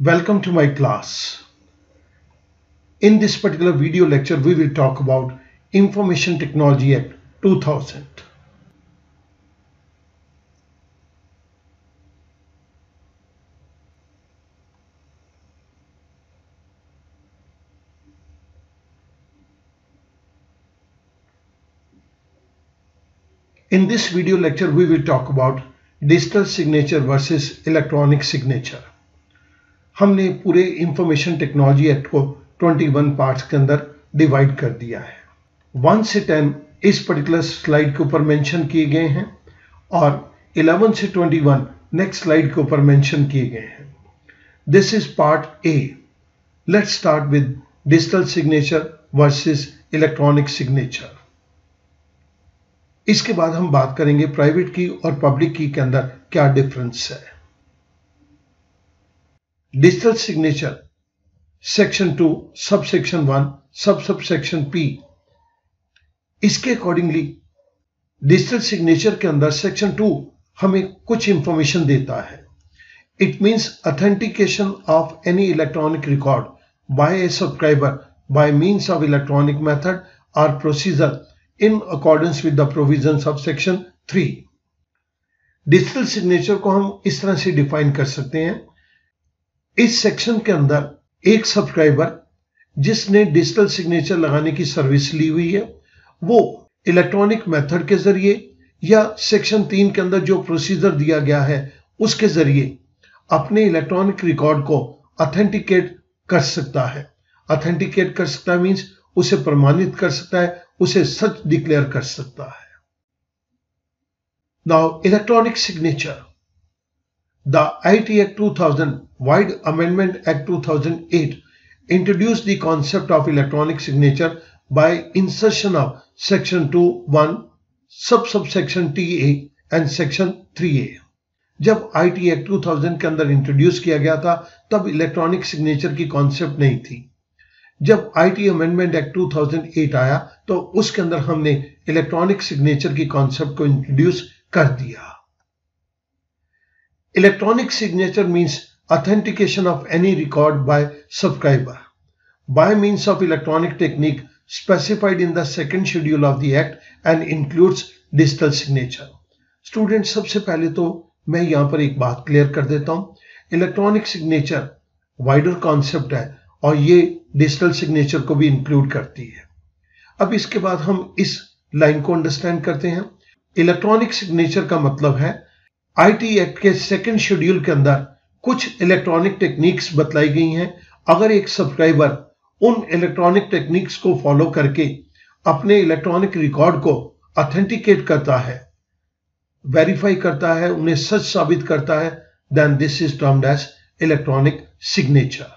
Welcome to my class. In this particular video lecture, we will talk about Information Technology Act 2000. In this video lecture, we will talk about digital signature versus electronic signature. हमने पूरे information technology act को 21 parts के अंदर divide कर दिया है। 1 से 10 इस पर्टिकुलर स्लाइड के ऊपर मेंशन किए गए हैं और 11 से 21 नेक्स्ट स्लाइड के ऊपर मेंशन किए गए हैं। This is part A. Let's start with digital signature versus electronic signature. इसके बाद हम बात करेंगे प्राइवेट की और पब्लिक की के अंदर क्या डिफरेंस है। Digital signature section 2 subsection 1 subsection P, इसके अकॉर्डिंगली डिजिटल सिग्नेचर के अंदर सेक्शन 2 हमें कुछ इंफॉर्मेशन देता है। It means authentication of any electronic record by a subscriber by means of electronic method और procedure in accordance with the provisions of section 3। Digital signature को हम इस तरह से डिफाइन कर सकते हैं। इस सेक्शन के अंदर एक सब्सक्राइबर जिसने डिजिटल सिग्नेचर लगाने की सर्विस ली हुई है, वो इलेक्ट्रॉनिक मेथड के जरिए या सेक्शन 3 के अंदर जो प्रोसीजर दिया गया है उसके जरिए अपने इलेक्ट्रॉनिक रिकॉर्ड को ऑथेंटिकेट कर सकता है। ऑथेंटिकेट कर सकता है मीन्स उसे प्रमाणित कर सकता है, उसे सच डिक्लेयर कर सकता है। Now electronic signature, the IT Act 2000 Wide Amendment Act 2008 introduced the concept of electronic signature by insertion of section 2(1) subsection TA and section 3A। जब IT Act 2000 के अंदर इंट्रोड्यूस किया गया था तब इलेक्ट्रॉनिक सिग्नेचर की कॉन्सेप्ट नहीं थी। जब IT अमेंडमेंट एक्ट 2008 आया तो उसके अंदर हमने इलेक्ट्रॉनिक सिग्नेचर की कॉन्सेप्ट को इंट्रोड्यूस कर दिया। Electronic signature means authentication of any record by subscriber by means of electronic technique specified in the second schedule of the act and includes digital signature. Student, सबसे पहले तो मैं यहां पर एक बात क्लियर कर देता हूं। इलेक्ट्रॉनिक सिग्नेचर वाइडर कॉन्सेप्ट है और ये डिजिटल सिग्नेचर को भी इंक्लूड करती है। अब इसके बाद हम इस लाइन को अंडरस्टैंड करते हैं। इलेक्ट्रॉनिक सिग्नेचर का मतलब है IT एक्ट के सेकंड शेड्यूल के अंदर कुछ इलेक्ट्रॉनिक टेक्निक्स बतलाई गई हैं। अगर एक सब्सक्राइबर उन इलेक्ट्रॉनिक टेक्निक्स को फॉलो करके अपने इलेक्ट्रॉनिक रिकॉर्ड को ऑथेंटिकेट करता है, वेरीफाई करता है, उन्हें सच साबित करता है, then this is termed as electronic signature.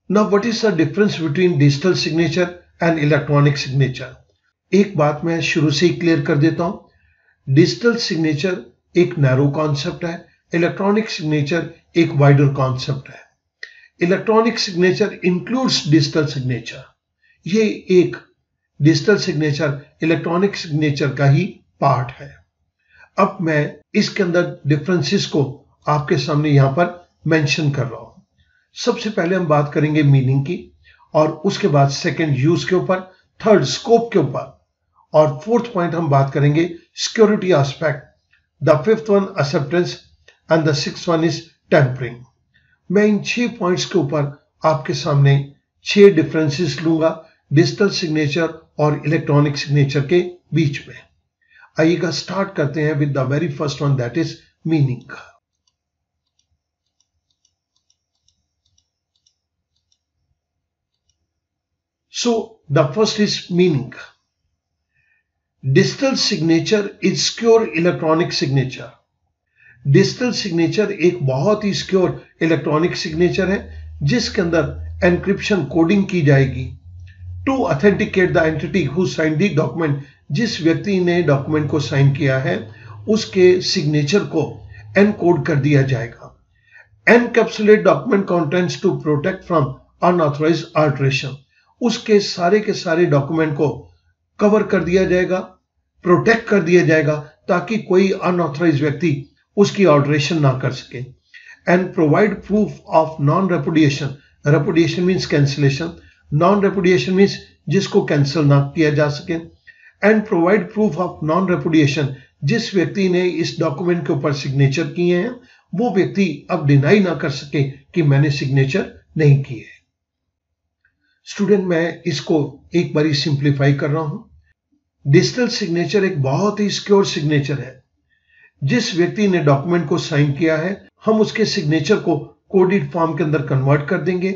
Now, what is the difference between digital signature and electronic signature? एक बात मैं शुरू से ही क्लियर कर देता हूं। डिजिटल सिग्नेचर एक नैरो कॉन्सेप्ट है, इलेक्ट्रॉनिक सिग्नेचर एक वाइडर कॉन्सेप्ट है। Electronic signature includes digital signature. ये एक डिजिटल सिग्नेचर इलेक्ट्रॉनिक सिग्नेचर का ही पार्ट है। अब मैं इसके अंदर डिफरेंसेस को आपके सामने यहां पर मेंशन कर रहा हूं। सबसे पहले हम बात करेंगे मीनिंग की और उसके बाद सेकंड यूज के ऊपर, थर्ड स्कोप के ऊपर और फोर्थ पॉइंट हम बात करेंगे security aspect, the fifth one acceptance and the sixth one is tampering. मैं इन 6 पॉइंट्स के ऊपर आपके सामने 6 डिफरेंसेस लूंगा डिजिटल सिग्नेचर और इलेक्ट्रॉनिक सिग्नेचर के बीच में। आइएगा स्टार्ट करते हैं with the very first one, that is meaning. So the first is meaning. Digital signature is secure electronic signature. Digital signature एक बहुत ही सिक्योर इलेक्ट्रॉनिक सिग्नेचर है जिसके अंदर एनक्रिप्शन कोडिंग की जाएगी to authenticate the entity who sign the document. जिस व्यक्ति ने डॉक्यूमेंट को साइन किया है उसके सिग्नेचर को एनकोड कर दिया जाएगा। Encapsulate document contents to protect from unauthorised alteration. उसके सारे के सारे डॉक्यूमेंट को कवर कर दिया जाएगा, प्रोटेक्ट कर दिया जाएगा ताकि कोई अनऑथराइज्ड व्यक्ति उसकी ऑल्टरेशन ना कर सके। and provide proof of non-repudiation. Repudiation means cancellation. Non-repudiation means जिसको कैंसिल ना किया जा सके. And provide proof of non-repudiation. जिस व्यक्ति ने इस डॉक्यूमेंट के ऊपर सिग्नेचर किए हैं वो व्यक्ति अब डिनाई ना कर सके कि मैंने सिग्नेचर नहीं किए. स्टूडेंट, मैं इसको एक बारी सिंप्लीफाई कर रहा हूं. डिजिटल सिग्नेचर एक बहुत ही सिक्योर सिग्नेचर है. जिस व्यक्ति ने डॉक्यूमेंट को साइन किया है हम उसके सिग्नेचर को कोडेड फॉर्म के अंदर कन्वर्ट कर देंगे.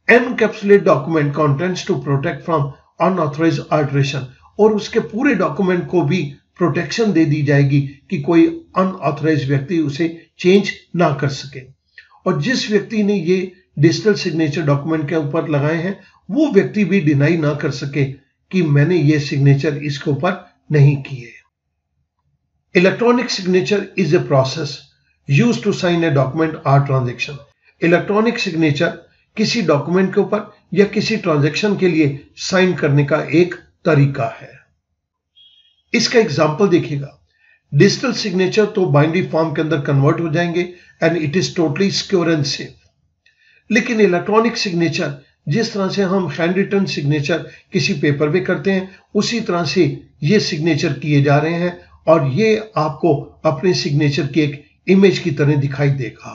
Encapsulate document contents to protect from unauthorised alteration, और उसके पूरे डॉक्यूमेंट को भी प्रोटेक्शन दे दी जाएगी कि कोई अनऑथराइज्ड व्यक्ति उसे चेंज ना कर सके. और जिस व्यक्ति ने ये डिजिटल सिग्नेचर डॉक्यूमेंट के ऊपर लगाए हैं वो व्यक्ति भी डिनाई ना कर सके कि मैंने ये सिग्नेचर इसके ऊपर नहीं किए. Electronic signature is a process used to sign a document और ट्रांजैक्शन. इलेक्ट्रॉनिक सिग्नेचर किसी डॉक्यूमेंट के ऊपर या किसी ट्रांजैक्शन के लिए साइन करने का एक तरीका है. इसका एग्जांपल देखिएगा. डिजिटल सिग्नेचर तो बाइनरी फॉर्म के अंदर कन्वर्ट हो जाएंगे and it is totally secure and safe. लेकिन इलेक्ट्रॉनिक सिग्नेचर जिस तरह से हम हैंड रिटन सिग्नेचर किसी पेपर पे करते हैं उसी तरह से ये सिग्नेचर किए जा रहे हैं और ये आपको अपने सिग्नेचर की एक इमेज की तरह दिखाई देगा.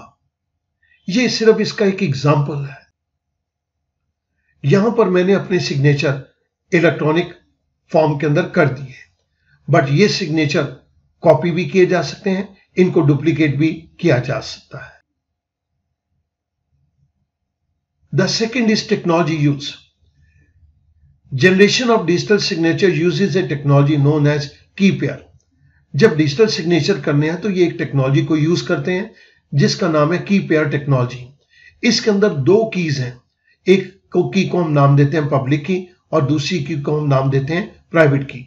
ये सिर्फ इसका एक एग्जांपल है. यहां पर मैंने अपने सिग्नेचर इलेक्ट्रॉनिक फॉर्म के अंदर कर दिए, बट ये सिग्नेचर कॉपी भी किए जा सकते हैं, इनको डुप्लीकेट भी किया जा सकता है. The second is technology use. Generation of digital signature uses a technology known as key pair. जब डिजिटल सिग्नेचर करने हैं तो ये एक टेक्नोलॉजी को यूज करते हैं जिसका नाम है की पेयर टेक्नोलॉजी. इसके अंदर दो कीज हैं. एक की को हम नाम देते हैं पब्लिक की और दूसरी की को हम नाम देते हैं प्राइवेट की.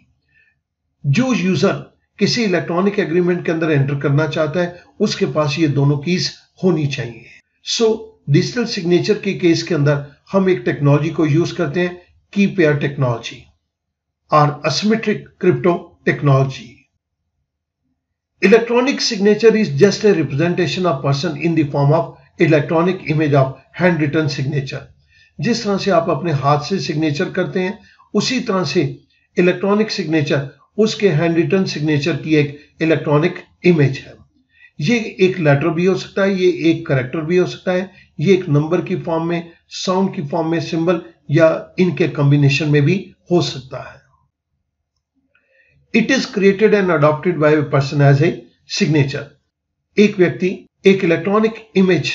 जो यूजर किसी इलेक्ट्रॉनिक एग्रीमेंट के अंदर एंटर करना चाहता है उसके पास ये दोनों कीज होनी चाहिए. डिजिटल सिग्नेचर के केस के अंदर हम एक टेक्नोलॉजी को यूज करते हैं की पेयर टेक्नोलॉजी और asymmetric crypto technology. Electronic signature is just a representation of person in the form of electronic image of handwritten signature. जिस तरह से आप अपने हाथ से सिग्नेचर करते हैं उसी तरह से इलेक्ट्रॉनिक सिग्नेचर उसके हैंड रिटन सिग्नेचर की एक इलेक्ट्रॉनिक इमेज है. ये एक लेटर भी हो सकता है, ये एक कैरेक्टर भी हो सकता है, ये एक नंबर की फॉर्म में, साउंड की फॉर्म में, सिंबल या इनके कॉम्बिनेशन में भी हो सकता है. It is created and adopted by a person as a signature. एक व्यक्ति एक इलेक्ट्रॉनिक इमेज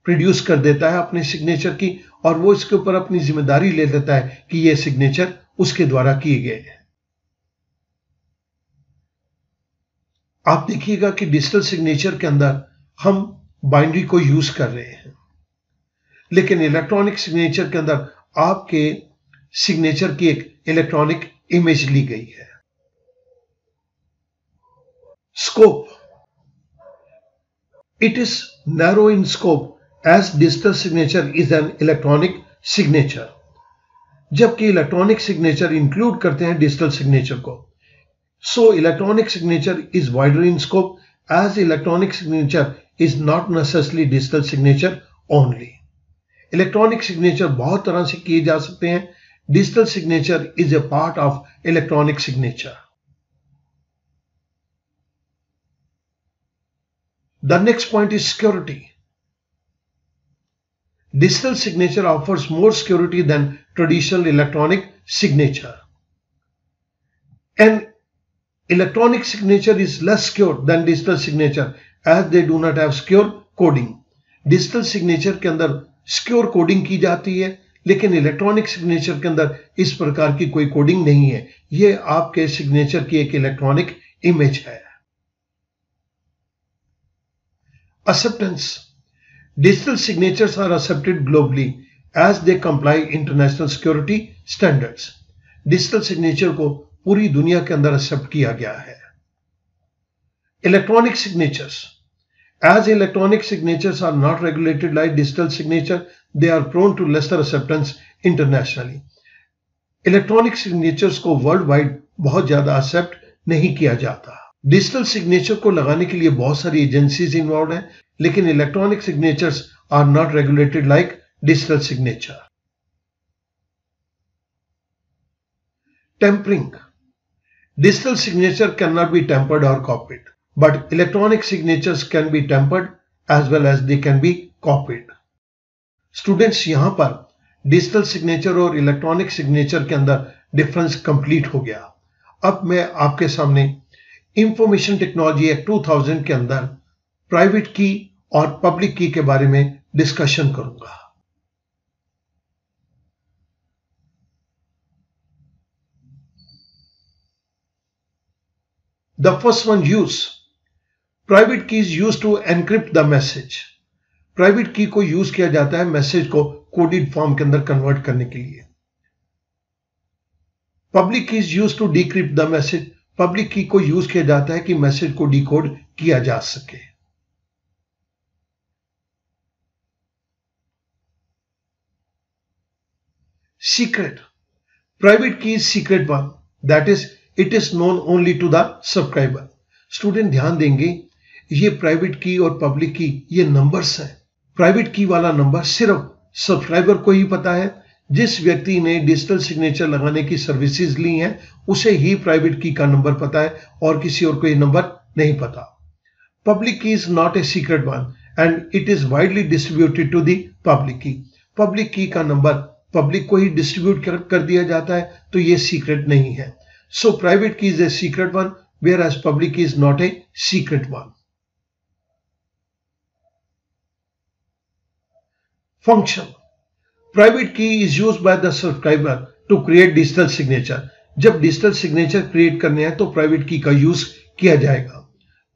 प्रोड्यूस कर देता है अपने सिग्नेचर की और वो इसके ऊपर अपनी जिम्मेदारी ले लेता है कि ये सिग्नेचर उसके द्वारा किए गए हैं. आप देखिएगा कि डिजिटल सिग्नेचर के अंदर हम बाइनरी को यूज कर रहे हैं, लेकिन इलेक्ट्रॉनिक सिग्नेचर के अंदर आपके सिग्नेचर की एक इलेक्ट्रॉनिक इमेज ली गई है. Scope. It is narrow in scope as digital signature is an electronic signature. जबकि इलेक्ट्रॉनिक सिग्नेचर इंक्लूड करते हैं डिजिटल सिग्नेचर को. So electronic signature is wider in scope as electronic signature is not necessarily digital signature only. Electronic signature बहुत तरह से किए जा सकते हैं. Digital signature is a part of electronic signature. The next point is security. Digital signature offers more security than traditional electronic signature. And electronic signature is less secure than digital signature as they do not have secure coding. Digital signature के अंदर secure coding की जाती है लेकिन electronic signature के अंदर इस प्रकार की कोई कोडिंग नहीं है. ये आपके सिग्नेचर की एक इलेक्ट्रॉनिक इमेज है. Acceptance. Digital signatures are accepted globally as they comply international security standards. Digital signature को पूरी दुनिया के अंदर एक्सेप्ट किया गया है. Electronic signatures. As electronic signatures are not regulated like digital signature, they are prone to lesser acceptance internationally. Electronic signatures को world wide बहुत ज्यादा एक्सेप्ट नहीं किया जाता. डिजिटल सिग्नेचर को लगाने के लिए बहुत सारी एजेंसीज इन्वॉल्व हैं. लेकिन electronic signatures are not regulated like digital signature. Tampering. Digital signature cannot be tampered or copied, but electronic signatures can be tampered as well as they can be copied. Students, यहाँ पर digital signature और electronic signature के अंदर difference complete हो गया। अब मैं आपके सामने इंफॉर्मेशन टेक्नोलॉजी एक्ट 2000 के अंदर प्राइवेट की और पब्लिक की के बारे में डिस्कशन करूंगा। The first one, use. Private key is used to encrypt the message. Private की को यूज किया जाता है मैसेज को कोडेड फॉर्म के अंदर कन्वर्ट करने के लिए। Public key is use to decrypt the message. Public key को यूज किया जाता है कि मैसेज को डिकोड किया जा सके। Secret. Private key is secret one, that is it is known only to the subscriber. Student ध्यान देंगे, ये प्राइवेट की और पब्लिक की ये नंबर्स हैं। प्राइवेट की वाला नंबर सिर्फ सब्सक्राइबर को ही पता है। जिस व्यक्ति ने डिजिटल सिग्नेचर लगाने की सर्विसेज ली हैं उसे ही प्राइवेट की का नंबर पता है और किसी और को ये नंबर नहीं पता। Public key is not a secret one and it is widely distributed to the public key. Public key का नंबर पब्लिक को ही डिस्ट्रीब्यूट कर दिया जाता है, तो ये सीक्रेट नहीं है। So private key is a secret one, whereas public key is not a secret one. Function. Private key is used by the subscriber to create digital signature. जब digital signature create करने हैं तो private key का use किया जाएगा।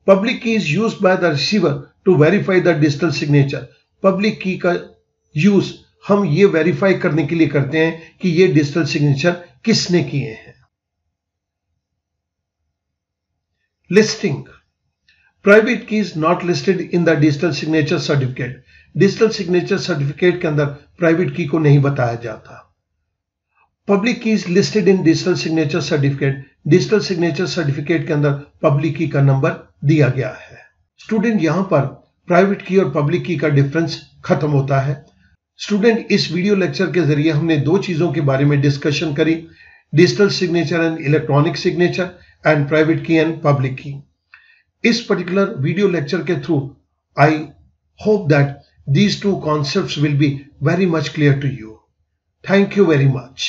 Public key is used by the receiver to verify the digital signature. Public key का use हम ये verify करने के लिए करते हैं कि ये digital signature किसने किए हैं। Listing. Private key is not listed in the digital signature certificate. Digital signature certificate के अंदर private key को नहीं बताया जाता। Public key is listed in digital signature certificate. Digital signature certificate के अंदर public key का नंबर दिया गया है। स्टूडेंट, यहां पर private key और public key का डिफरेंस खत्म होता है। स्टूडेंट, इस वीडियो लेक्चर के जरिए हमने दो चीजों के बारे में डिस्कशन करी, digital signature and electronic signature and private key and public key. इस particular video lecture के through, I hope that these two concepts will be very much clear to you. Thank you very much.